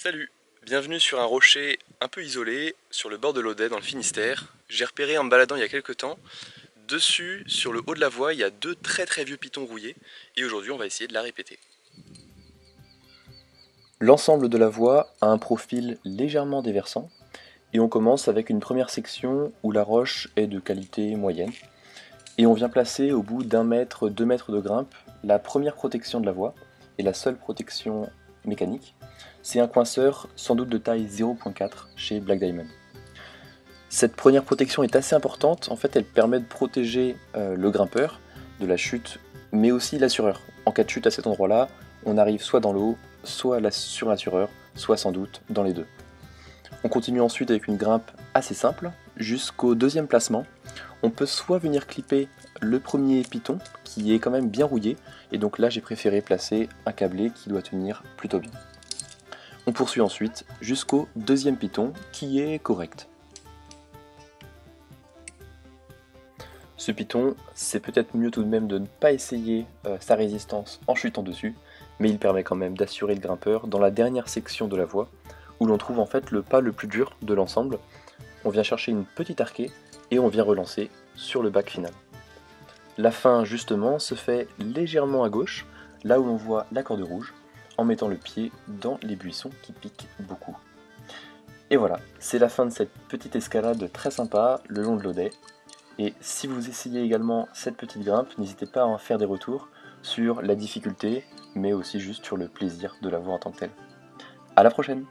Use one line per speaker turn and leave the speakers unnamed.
Salut, bienvenue sur un rocher un peu isolé, sur le bord de l'Audet dans le Finistère. J'ai repéré en me baladant il y a quelques temps, dessus, sur le haut de la voie, il y a deux très vieux pitons rouillés, et aujourd'hui on va essayer de la répéter.
L'ensemble de la voie a un profil légèrement déversant, et on commence avec une première section où la roche est de qualité moyenne, et on vient placer au bout d'un mètre, 2 mètres de grimpe, la première protection de la voie, et la seule protection mécanique. C'est un coinceur sans doute de taille 0.4 chez Black Diamond. Cette première protection est assez importante, en fait elle permet de protéger le grimpeur de la chute, mais aussi l'assureur. En cas de chute à cet endroit-là, on arrive soit dans l'eau, soit sur l'assureur, soit sans doute dans les deux. On continue ensuite avec une grimpe assez simple, jusqu'au deuxième placement. On peut soit venir clipper le premier piton, qui est quand même bien rouillé, et donc là j'ai préféré placer un câblé qui doit tenir plutôt bien. On poursuit ensuite jusqu'au deuxième piton, qui est correct. Ce piton, c'est peut-être mieux tout de même de ne pas essayer sa résistance en chutant dessus, mais il permet quand même d'assurer le grimpeur dans la dernière section de la voie, où l'on trouve en fait le pas le plus dur de l'ensemble. On vient chercher une petite arquée et on vient relancer sur le bac final. La fin justement se fait légèrement à gauche, là où l'on voit la corde rouge, en mettant le pied dans les buissons qui piquent beaucoup. Et voilà, c'est la fin de cette petite escalade très sympa le long de l'Audet. Et si vous essayez également cette petite grimpe, n'hésitez pas à en faire des retours sur la difficulté, mais aussi juste sur le plaisir de la voir en tant que telle. A la prochaine!